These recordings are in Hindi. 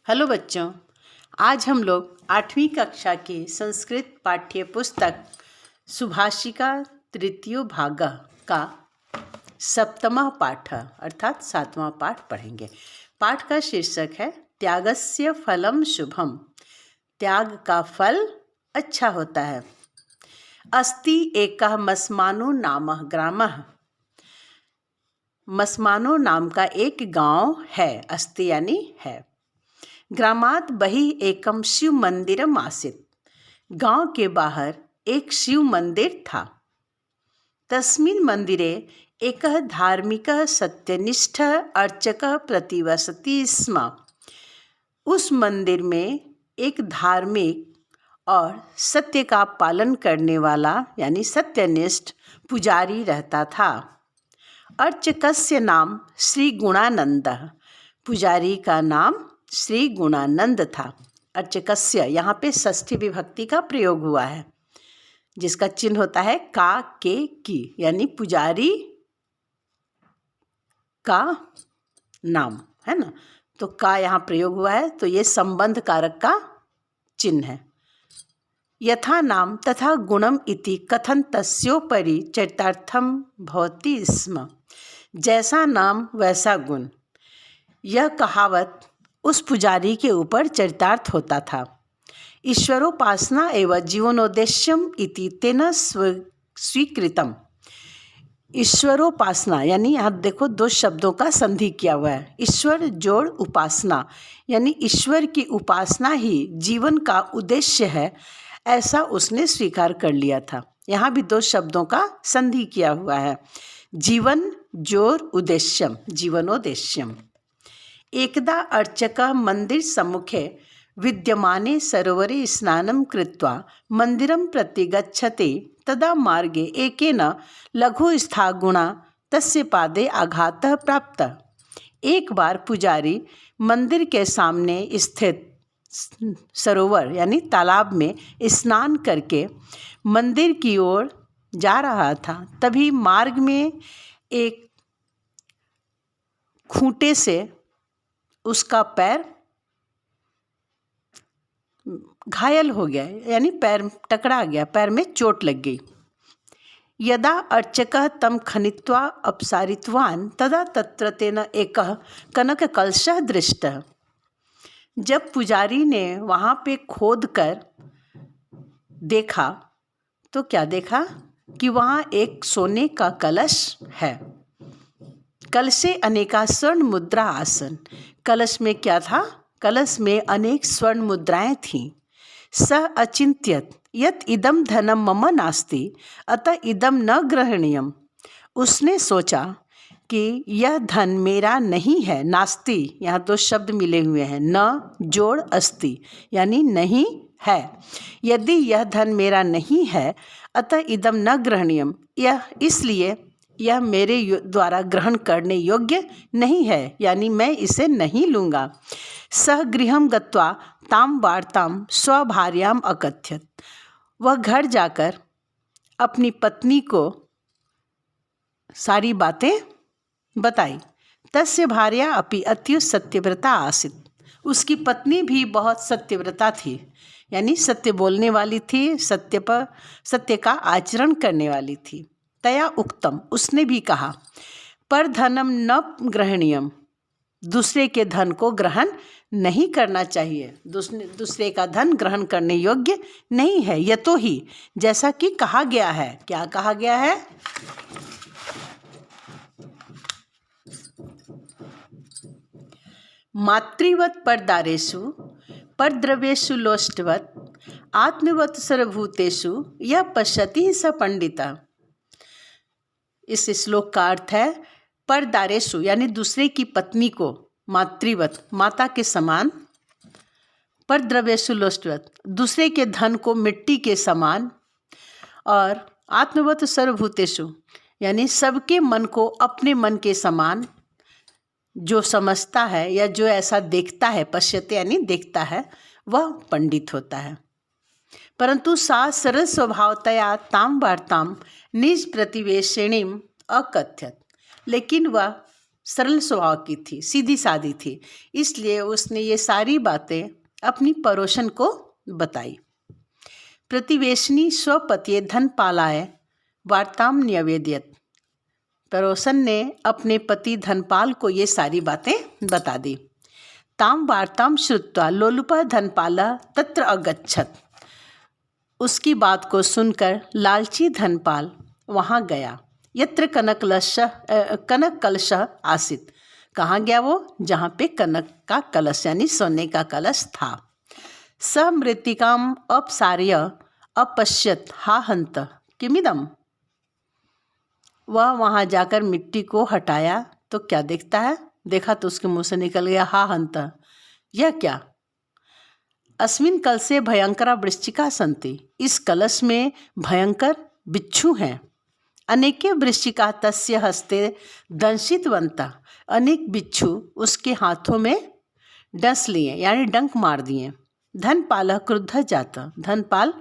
हेलो बच्चों, आज हम लोग 8वीं कक्षा की संस्कृत पाठ्य पुस्तक सुभाषिका तृतीयो भाग का सप्तमः पाठ अर्थात 7वां पाठ पढ़ेंगे। पाठ का शीर्षक है त्यागस्य फलम शुभम। त्याग का फल अच्छा होता है। अस्ति एकः मस्मानो नामः ग्रामः। मस्मानो नाम का एक गांव है। अस्ति यानी है। ग्रामात् बहिः एकं शिव मंदिरम् आसीत्। गांव के बाहर एक शिव मंदिर था। तस्मिन् मंदिरे एकः धार्मिकः सत्यनिष्ठः अर्चकः प्रतिवसति स्म। उस मंदिर में एक धार्मिक और सत्य का पालन करने वाला यानी सत्यनिष्ठ पुजारी रहता था। अर्चकस्य नाम श्री गुणानंदः। पुजारी का नाम श्री गुणानंद था। अर्चकस्य यहाँ पे षष्ठी विभक्ति का प्रयोग हुआ है, जिसका चिन्ह होता है का के की, यानी पुजारी का नाम है ना। तो का यहाँ प्रयोग हुआ है, तो ये संबंध कारक का चिन्ह है। यथा नाम तथा गुणम इति कथन तस्योपरि चरितार्थम भवति स्म। जैसा नाम वैसा गुण, यह कहावत उस पुजारी के ऊपर चरितार्थ होता था। ईश्वरोपासना एवं जीवनोद्देश्यम इति तेन स्वीकृतम। ईश्वरोपासना यानी यहाँ देखो दो शब्दों का संधि किया हुआ है। ईश्वर जोड़ उपासना यानी ईश्वर की उपासना ही जीवन का उद्देश्य है, ऐसा उसने स्वीकार कर लिया था। यहाँ भी दो शब्दों का संधि किया हुआ है। जीवन जोड़ उद्देश्यम, जीवनोद्देश्यम। एकदा अर्चकः मंदिर सम्मुखे विद्यमाने सरोवरे स्नानं कृत्वा मंदिरं प्रति गच्छति। तदा मार्गे एकेन लघुस्थागुणा तस्य पादे आघातः प्राप्तः। एक बार पुजारी मंदिर के सामने स्थित सरोवर यानी तालाब में स्नान करके मंदिर की ओर जा रहा था। तभी मार्ग में एक खूंटे से उसका पैर घायल हो गया, यानी पैर टकरा गया, पैर में चोट लग गई। यदा अर्चकः तं खनित्वा अपसारितवान् तदा तत्र तेन एकः कनककलशः दृष्टः। जब पुजारी ने वहाँ पे खोद कर देखा तो क्या देखा कि वहाँ एक सोने का कलश है। कलशे अनेका स्वर्ण मुद्रा आसन। कलश में क्या था? कलश में अनेक स्वर्ण मुद्राएं थीं। सः अचिंत्यत यत इदम धनम मम नास्ति अतः इदम न ग्रहणीयम। उसने सोचा कि यह धन मेरा नहीं है। नास्ति यहाँ दो शब्द मिले हुए हैं, न जोड़ अस्ति यानी नहीं है। यदि यह धन मेरा नहीं है अतः इदम न ग्रहणीयम, यह इसलिए यह मेरे द्वारा ग्रहण करने योग्य नहीं है, यानी मैं इसे नहीं लूँगा। सह गृहम गत्वा ताम वार्ताम स्वभार्याम अकथ्यत। वह घर जाकर अपनी पत्नी को सारी बातें बताई। तस्य भार्या अपि अत्यु सत्यव्रता आसीत्। उसकी पत्नी भी बहुत सत्यव्रता थी, यानी सत्य बोलने वाली थी, सत्य का आचरण करने वाली थी। तया उक्तम, उसने भी कहा, पर धनम न ग्रहणीयम। दूसरे के धन को ग्रहण नहीं करना चाहिए। दूसरे का धन ग्रहण करने योग्य नहीं है। यतो ही, जैसा कि कहा गया है। क्या कहा गया है? मातृवत परदारेषु परद्रव्येषु लोष्टवत आत्मवत सर्वभूतेषु यह पश्यति स पंडितः। इस श्लोक का अर्थ है परदारेषु यानी दूसरे की पत्नी को, मातृवत माता के समान, परद्रव्येषु लोष्टवत दूसरे के धन को मिट्टी के समान, और आत्मवत सर्वभूतेषु यानी सबके मन को अपने मन के समान जो समझता है या जो ऐसा देखता है, पश्यते यानी देखता है, वह पंडित होता है। परंतु सा सरल स्वभावतया ताम वार्ताम निज प्रतिवेशिणीम अकथ्यत। लेकिन वह सरल स्वभाव की थी, सीधी सादी थी, इसलिए उसने ये सारी बातें अपनी पड़ोसन को बताई। प्रतिवेशनी स्वपतिये धनपालाय वार्ताम न्यवेदयत। पड़ोसन ने अपने पति धनपाल को ये सारी बातें बता दी। ताम वार्ताम श्रुत्वा लोलुपः धनपालः तत्र अगच्छत। उसकी बात को सुनकर लालची धनपाल वहाँ गया। यत्र कनक कलशः आसीत। कहाँ गया वो? जहाँ पे कनक का कलश यानी सोने का कलश था। स मृत्तिकाम अपसार्य अपश्यत हा हंत किमिदम। वह वहाँ जाकर मिट्टी को हटाया तो क्या देखता है? देखा तो उसके मुंह से निकल गया हा हंत, यह क्या? अस्मिन कलशे भयंकरा वृश्चिका सन्ति। इस कलश में भयंकर बिच्छू हैं। अनेके वृश्चिका तस्य हस्ते दंशितवंता। अनेक बिच्छू उसके हाथों में डस लिए यानी डंक मार दिए। धनपाल क्रुद्ध जाता। धनपाल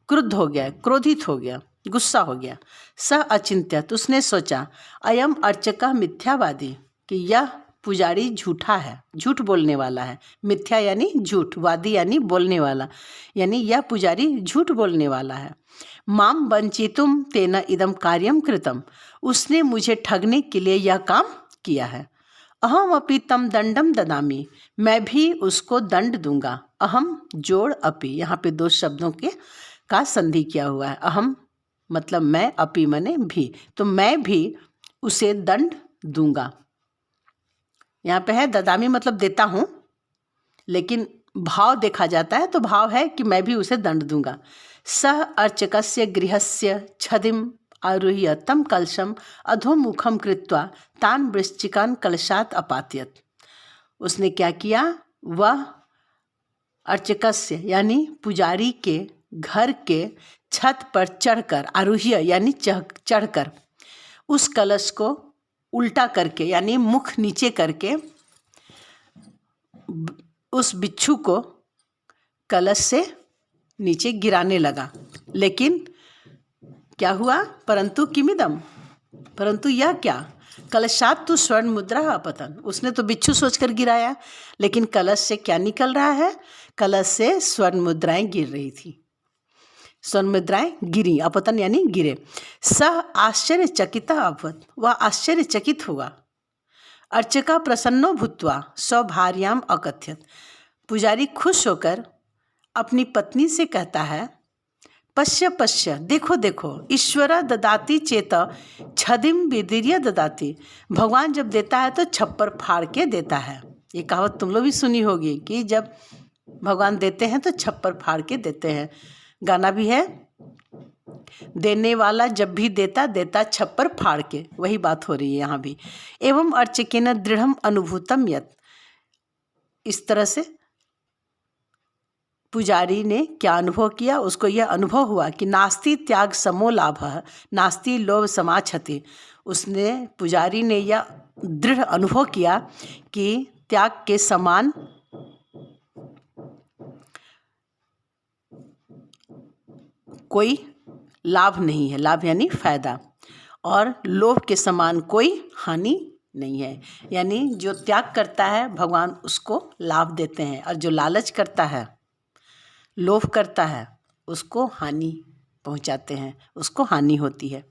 क्रुद्ध हो गया, क्रोधित हो गया, गुस्सा हो गया। स अचिंत्यत। उसने सोचा अयम अर्चका मिथ्यावादी, कि यह पुजारी झूठा है, झूठ बोलने वाला है। मिथ्या यानी झूठ, वादी यानी बोलने वाला, यानी यह पुजारी झूठ बोलने वाला है। माम वंचितुम तेन इदम कार्यम कृतम। उसने मुझे ठगने के लिए यह काम किया है। अहम अपि तम दंडम ददामी। मैं भी उसको दंड दूंगा। अहम जोड़ अपि, यहाँ पे दो शब्दों का संधि किया हुआ है। अहम मतलब मैं, अपि मने भी, तो मैं भी उसे दंड दूंगा। यहाँ पे है ददामी मतलब देता हूँ, लेकिन भाव देखा जाता है तो भाव है कि मैं भी उसे दंड दूंगा। सह अर्चकस्य गृहस्य छदिम आरुह्य तम कलशम अधोमुखम कृत्वा तान वृश्चिकान कलशात अपात्यत। उसने क्या किया? वह अर्चकस्य यानी पुजारी के घर के छत पर चढ़कर, आरुह्य यानी चढ़कर, उस कलश को उल्टा करके यानी मुख नीचे करके उस बिच्छू को कलश से नीचे गिराने लगा। लेकिन क्या हुआ? परंतु किमिदम, परंतु यह क्या? कलशात तो स्वर्ण मुद्रा अपतन। उसने तो बिच्छू सोचकर गिराया, लेकिन कलश से क्या निकल रहा है? कलश से स्वर्ण मुद्राएं गिर रही थी। स्वर्ण मुद्राएं गिरी, अपतन यानी गिरे। सह आश्चर्यचकिता अभवत। वह आश्चर्यचकित हुआ। अर्चका प्रसन्नो भूत्वा स्वभार्याम अकथयत। पुजारी खुश होकर अपनी पत्नी से कहता है, पश्य पश्य, देखो देखो, ईश्वर ददाति चेत छदिम विदीर्य ददाति। भगवान जब देता है तो छप्पर फाड़ के देता है। ये कहावत तुम लोग भी सुनी होगी कि जब भगवान देते हैं तो छप्पर फाड़ के देते हैं। गाना भी है, देने वाला जब भी देता छप्पर फाड़ के। वही बात हो रही है यहाँ भी। एवं अर्चकेन दृढ़म अनुभूतम यत्। इस तरह से पुजारी ने क्या अनुभव किया? उसको यह अनुभव हुआ कि नास्ति त्याग समो लाभः नास्ति लोभ समाच्छति। उसने, पुजारी ने यह दृढ़ अनुभव किया कि त्याग के समान कोई लाभ नहीं है। लाभ यानी फायदा, और लोभ के समान कोई हानि नहीं है। यानी जो त्याग करता है भगवान उसको लाभ देते हैं, और जो लालच करता है, लोभ करता है, उसको हानि पहुंचाते हैं, उसको हानि होती है।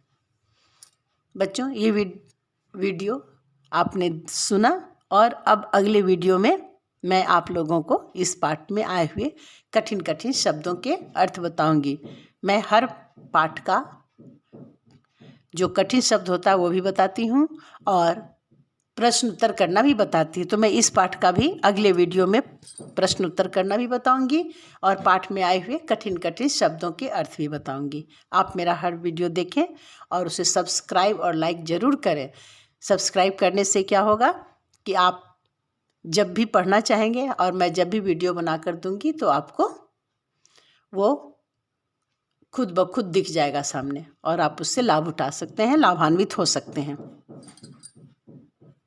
बच्चों, ये वीडियो आपने सुना, और अब अगले वीडियो में मैं आप लोगों को इस पाठ में आए हुए कठिन कठिन शब्दों के अर्थ बताऊंगी। मैं हर पाठ का जो कठिन शब्द होता है वो भी बताती हूँ, और प्रश्न उत्तर करना भी बताती हूँ। तो मैं इस पाठ का भी अगले वीडियो में प्रश्न उत्तर करना भी बताऊंगी, और पाठ में आए हुए कठिन कठिन शब्दों के अर्थ भी बताऊंगी। आप मेरा हर वीडियो देखें और उसे सब्सक्राइब और लाइक ज़रूर करें। सब्सक्राइब करने से क्या होगा कि आप जब भी पढ़ना चाहेंगे और मैं जब भी वीडियो बना कर दूंगी तो आपको वो खुद ब खुद दिख जाएगा सामने, और आप उससे लाभ उठा सकते हैं, लाभान्वित हो सकते हैं।